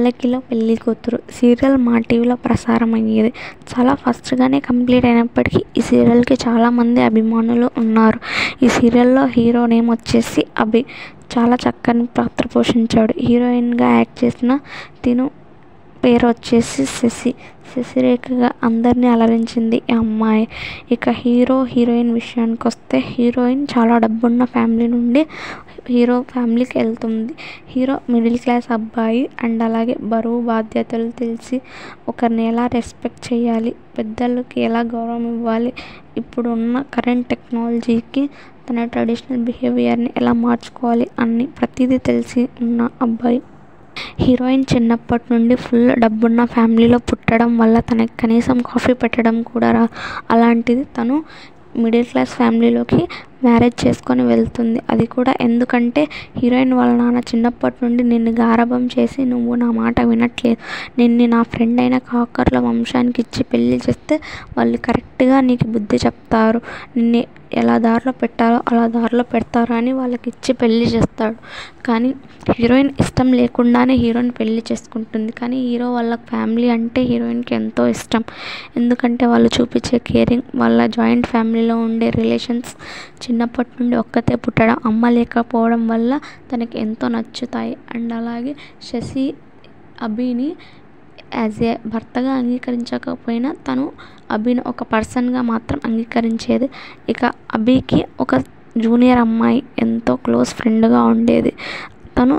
పల్లకిలో పెళ్లి కూతురు సీరియల్ మా టీవీలో ప్రసారం అయ్యేది. చాలా ఫాస్ట్గానే కంప్లీట్ అయినప్పటికీ ఈ సీరియల్కి చాలామంది అభిమానులు ఉన్నారు. ఈ సీరియల్లో హీరో నేమ్ వచ్చేసి అభి. చాలా చక్కని పాత్ర పోషించాడు. హీరోయిన్గా యాక్ట్ చేసిన తిను పేరు వచ్చేసి శశిరేఖగా అందరినీ అలరించింది ఈ అమ్మాయి. ఇక హీరోయిన్ విషయానికి వస్తే హీరోయిన్ చాలా డబ్బున్న ఫ్యామిలీ నుండి హీరో ఫ్యామిలీకి వెళ్తుంది. హీరో మిడిల్ క్లాస్ అబ్బాయి అండ్ అలాగే బరువు బాధ్యతలు తెలిసి ఒకరిని ఎలా రెస్పెక్ట్ చేయాలి, పెద్దలకి ఎలా గౌరవం ఇవ్వాలి, ఇప్పుడు ఉన్న కరెంట్ టెక్నాలజీకి తన ట్రెడిషనల్ బిహేవియర్ని ఎలా మార్చుకోవాలి అన్ని ప్రతిదీ తెలిసి ఉన్న అబ్బాయి. హీరోయిన్ చిన్నప్పటి నుండి ఫుల్ డబ్బున్న ఫ్యామిలీలో పుట్టడం వల్ల తనకి కనీసం కాఫీ పెట్టడం కూడా అలాంటిది తను మిడిల్ క్లాస్ ఫ్యామిలీలోకి మ్యారేజ్ చేసుకొని వెళ్తుంది. అది కూడా ఎందుకంటే హీరోయిన్ వాళ్ళ నాన్న చిన్నప్పటి నుండి నిన్ను గారాబం చేసి నువ్వు నా మాట వినట్లేదు, నిన్ను నా ఫ్రెండ్ అయిన కాకర్ల వంశానికి ఇచ్చి పెళ్లి చేస్తే వాళ్ళు కరెక్ట్గా నీకు బుద్ధి చెప్తారు, నిన్ను ఎలా దారిలో పెట్టాలో అలా దారిలో పెడతారు అని వాళ్ళకి ఇచ్చి పెళ్లి చేస్తాడు. కానీ హీరోయిన్ ఇష్టం లేకుండానే హీరోని పెళ్లి చేసుకుంటుంది. కానీ హీరో వాళ్ళ ఫ్యామిలీ అంటే హీరోయిన్కి ఎంతో ఇష్టం. ఎందుకంటే వాళ్ళు చూపించే కేరింగ్, వాళ్ళ జాయింట్ ఫ్యామిలీలో ఉండే రిలేషన్స్, చిన్నప్పటి నుండి ఒక్కతే పుట్టడం, అమ్మ లేకపోవడం వల్ల తనకి ఎంతో నచ్చుతాయి. అండ్ అలాగే శశి అభిని యాజ్ ఏ భర్తగా అంగీకరించకపోయినా తను అభిని ఒక పర్సన్గా మాత్రం అంగీకరించేది. ఇక అభికి ఒక జూనియర్ అమ్మాయి ఎంతో క్లోజ్ ఫ్రెండ్గా ఉండేది. తను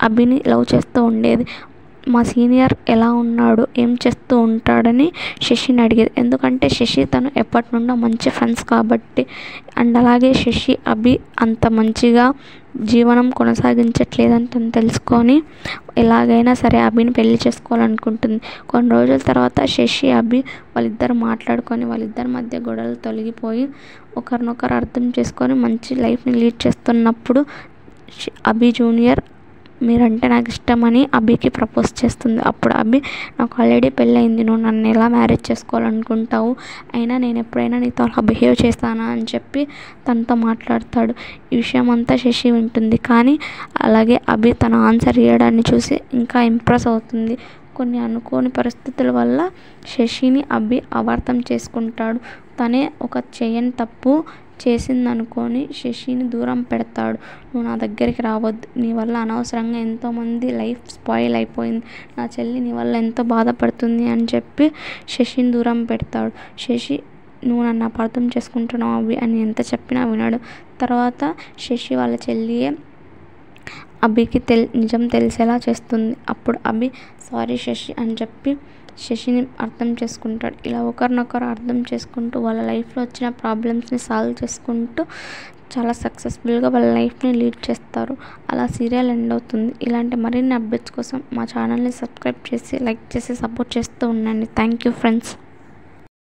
అభిని లవ్ చేస్తూ ఉండేది. మా సీనియర్ ఎలా ఉన్నాడు, ఏం చేస్తూ ఉంటాడని శశిని అడిగేది. ఎందుకంటే శశి తను ఎప్పటి నుండో మంచి ఫ్రెండ్స్ కాబట్టి. అండ్ అలాగే శశి అభి అంత మంచిగా జీవనం కొనసాగించట్లేదని తను తెలుసుకొని ఎలాగైనా సరే అభిని పెళ్లి చేసుకోవాలనుకుంటుంది. కొన్ని రోజుల తర్వాత శశి అభి వాళ్ళిద్దరు మాట్లాడుకొని వాళ్ళిద్దరి మధ్య గొడవలు తొలగిపోయి ఒకరినొకరు అర్థం చేసుకొని మంచి లైఫ్ని లీడ్ చేస్తున్నప్పుడు అభి జూనియర్ మీరంటే నాకు ఇష్టమని అభికి ప్రపోజ్ చేస్తుంది. అప్పుడు అభి నాకు ఆల్రెడీ పెళ్ళయింది, నువ్వు నన్ను ఎలా మ్యారేజ్ చేసుకోవాలనుకుంటావు, అయినా నేను ఎప్పుడైనా నీతో అలా బిహేవ్ చేస్తానా అని చెప్పి తనతో మాట్లాడతాడు. ఈ విషయం అంతా శశి వింటుంది. కానీ అలాగే అభి తన ఆన్సర్ ఇవ్వడాన్ని చూసి ఇంకా ఇంప్రెస్ అవుతుంది. కొన్ని అనుకోని పరిస్థితుల వల్ల శశిని అభి అపార్థం చేసుకుంటాడు. తనే ఒక చేయని తప్పు చేసిందనుకొని శశిని దూరం పెడతాడు. నువ్వు నా దగ్గరికి రావద్దు, నీ వల్ల అనవసరంగా ఎంతోమంది లైఫ్ స్పాయిల్ అయిపోయింది, నా చెల్లి నీ వల్ల ఎంతో బాధపడుతుంది అని చెప్పి శశిని దూరం పెడతాడు. శశి నువ్వు నన్ను అపార్థం చేసుకుంటున్నావు అభి అని ఎంత చెప్పినా వినడు. తర్వాత శశి వాళ్ళ చెల్లియే అభికి నిజం తెలిసేలా చేస్తుంది. అప్పుడు అభి సారీ శశి అని చెప్పి శశిని అర్థం చేసుకుంటాడు. ఇలా ఒకరినొకరు అర్థం చేసుకుంటూ వాళ్ళ లైఫ్లో వచ్చిన ప్రాబ్లమ్స్ని సాల్వ్ చేసుకుంటూ చాలా సక్సెస్ఫుల్గా వాళ్ళ లైఫ్ని లీడ్ చేస్తారు. అలా సీరియల్ ఎండ్ అవుతుంది. ఇలాంటి మరిన్ని అప్డేట్స్ కోసం మా ఛానల్ని సబ్స్క్రైబ్ చేసి లైక్ చేసి సపోర్ట్ చేస్తూ ఉండండి. Thank you friends.